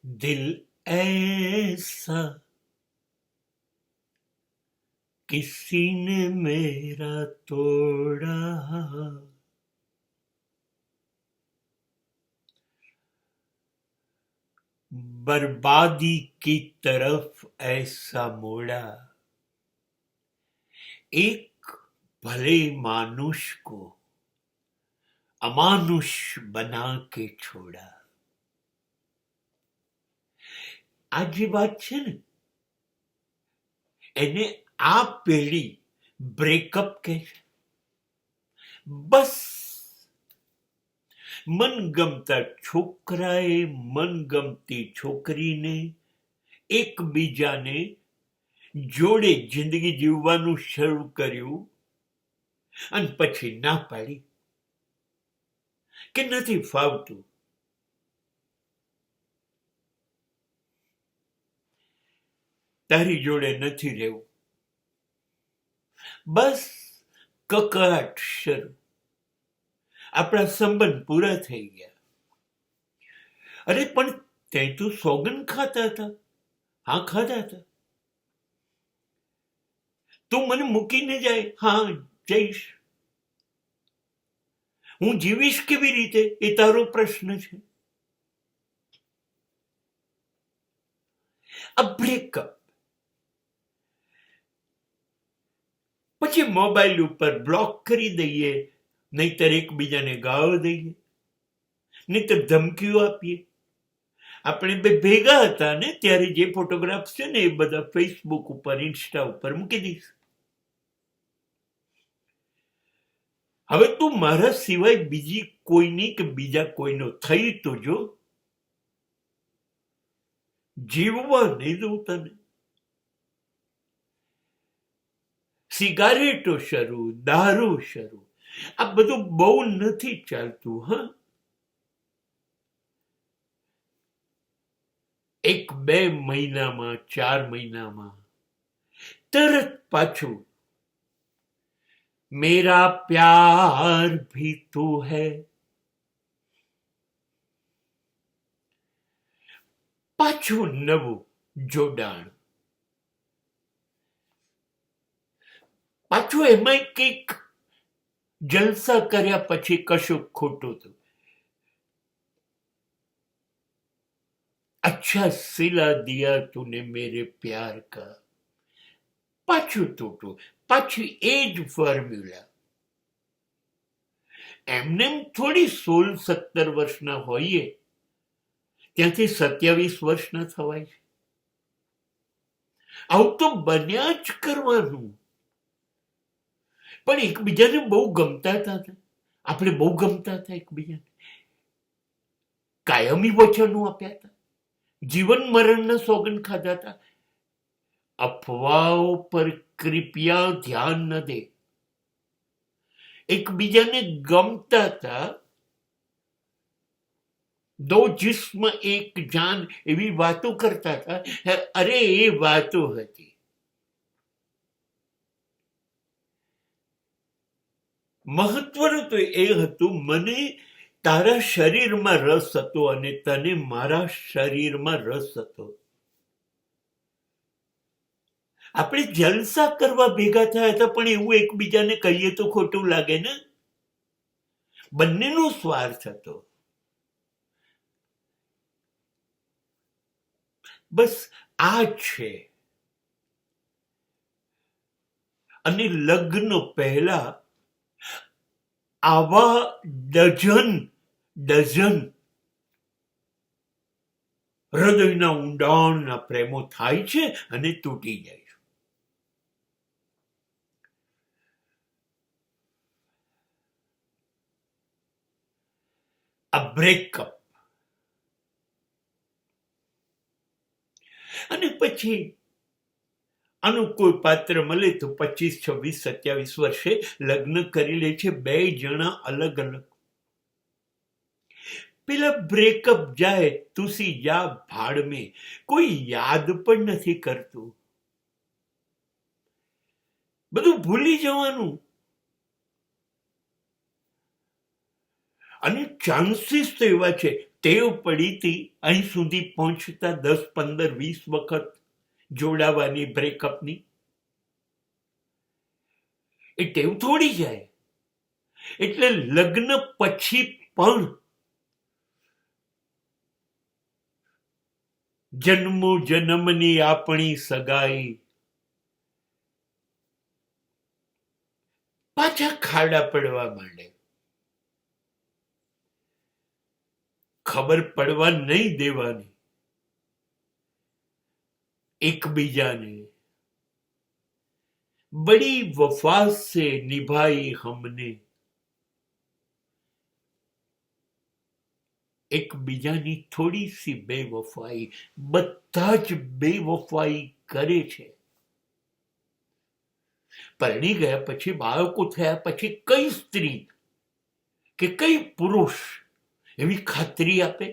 दिल ऐसा किसी ने मेरा तोड़ा, बर्बादी की तरफ ऐसा मोड़ा, एक भले मानुष को अमानुष बना के छोड़ा. આ જે વાત છે ને એને આ પેઢી બ્રેકઅપ કહે છે. બસ મનગમતા છોકરાએ મનગમતી છોકરીને એકબીજાને જોડે જિંદગી જીવવાનું શરૂ કર્યું અને પછી ના પાડી કે નથી ફાવતું. તારી જોડે નથી રહેવું. બસ કકળાટ શરૂ. આપણા સંબંધ પૂરા થઈ ગયા. અરે પણ તે તો સોગન ખાતા હતા. હા, ખાતા હતા. તું મને મૂકીને જાય. હા, જઈશ. હું જીવીશ કેવી રીતે એ તારો પ્રશ્ન છે. આ બ્રેકઅપ. પછી મોબાઈલ ઉપર બ્લોક કરી દઈએ, નહીતર એકબીજાને ગાળો દઈએ, નહીતર ધમકીઓ આપીએ. આપણે બે ભેગા હતા ને ત્યારે જે ફોટોગ્રાફ્સ છે ને એ બધા ફેસબુક ઉપર, ઇન્સ્ટા ઉપર મૂકી દઈશ. હવે તું મારા સિવાય બીજી કોઈની કે બીજા કોઈનો થઈ તો જો. જીવવા નહીં દઉં તને. સિગારેટો શરૂ, દારૂ શરૂ, આ બધું બહુ નથી ચાલતું. હા, 1-2 મહિનામાં, 4 મહિનામાં તરત પાછું મેરા પ્યાર ભી તું હૈ. પાછું નવું જોડાણ. પાછું એમાં કંઈક જલસા કર્યા પછી કશું ખોટું થયું. अच्छा सिला दिया तूने मेरे प्यार का. પાછું તૂટું. પાછી એ જ ફોર્મ્યુલા. એમને થોડી 16-17 વર્ષના હોઈએ ત્યાંથી 27 વર્ષના થવાય છે. આવું તો બન્યા જ કરવાનું. પણ એકબીજાને બહુ ગમતા હતા. આપણે બહુ ગમતા હતા એકબીજાને. કાયમી વચનો આપ્યા હતા. જીવન મરણના સોગંદ ખાધા હતા. અફવાઓ પર કૃપયા ધ્યાન ન દે. એકબીજાને ગમતા હતા. દો જિસ્મ એક જાન એવી વાતો કરતા હતા. અરે એ વાતો હતી. મહત્વનું તો એ હતું, મને તારા શરીરમાં રસ હતો અને તને મારા શરીરમાં રસ હતો. આપણે જલસા કરવા ભેગા થયા હતા, પણ એવું એકબીજાને કહીએ તો ખોટું લાગે ને. બંનેનો સ્વાર્થ હતો. બસ આ છે. અને લગ્ન પહેલા આવા ડઝન હૃદયના ઊંડાણના પ્રેમો થાય છે અને તૂટી જાય છે. આ બ્રેકઅપ. અને પછી આનું કોઈ પાત્ર મળે તો 25, 26, 27 વર્ષે લગ્ન કરી લે છે. 2 જણા અલગ અલગ. પેલા બ્રેકઅપ જાય, તુસી જા ભાડ મેં. કોઈ યાદ પણ નથી કરતું. બધું ભૂલી જવાનું. અને ચાન્સીસ તો એવા છે ટેવ પડી હતી અહીં સુધી પહોંચતા 10, 15, 20 વખત જોડાવાની, બ્રેકઅપની. એ ટેવ થોડી જાય. એટલે લગ્ન પછી પણ જન્મો જન્મની આપણી સગાઈ પાછા ખાડા પડવા માંડે. ખબર પડવા નહીં દેવાની એકબીજાને. बड़ी वफा से निभाई हमने. એકબીજાની થોડી સી બેવફાઈ. બધા જ બેવફાઈ કરે છે. પરણી ગયા પછી, બાળકો થયા પછી કઈ સ્ત્રી કે કઈ પુરુષ એવી ખાતરી આપે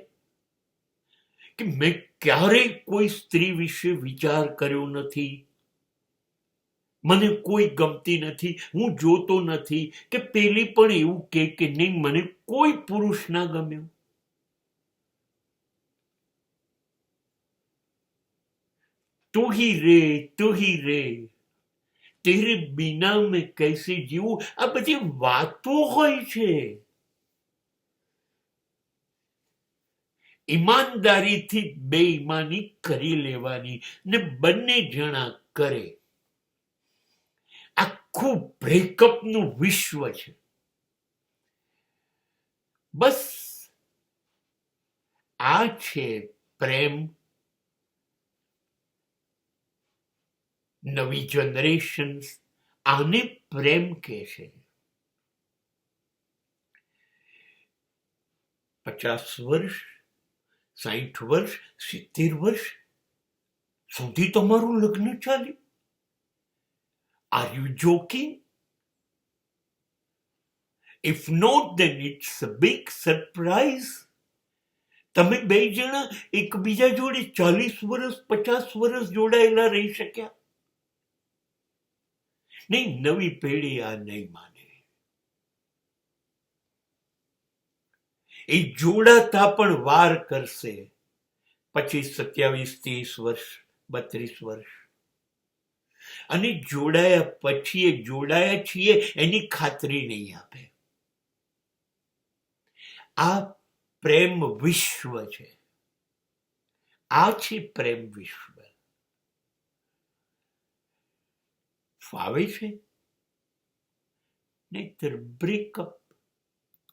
કે મેં ક્યારેય કોઈ સ્ત્રી વિશે વિચાર કર્યો નથી, મને કોઈ ગમતી નથી, હું જોતો નથી, કે પેલી પણ એવું કે નહીં મને કોઈ પુરુષ ના ગમ્યો. તું ही रे તેરે બિના મેં કૈસે જીવું. આ બધી વાતો હોય છે. ઈમાનદારીથી બેઈમાની કરી લેવાની ને બંને જણા કરે. આખું બ્રેકઅપનું વિશ્વ છે. બસ આ છે પ્રેમ. નવી જનરેશન આને પ્રેમ કહે છે. 50 વર્ષ, 60 વર્ષ, 70 વર્ષ સુધી તમારું લગ્ન ચાલ્યું. Are you joking? If not, then it's a big surprise. તમે બે જણા એકબીજા જોડે 40 વર્ષ, 50 વર્ષ જોડાયેલા રહી શક્યા નહીં. નવી પેઢી આ નહીં માને. એ જોડાતા પણ વાર કરશે. 25, 27, 30 વર્ષ, 32 વર્ષ. અને જોડાયા પછી એ જોડાયા છીએ એની ખાતરી નહીં આપે. આ પ્રેમ વિશ્વ છે. આ છે પ્રેમ વિશ્વ. ફાવે છે નહીતર બ્રેકઅપ.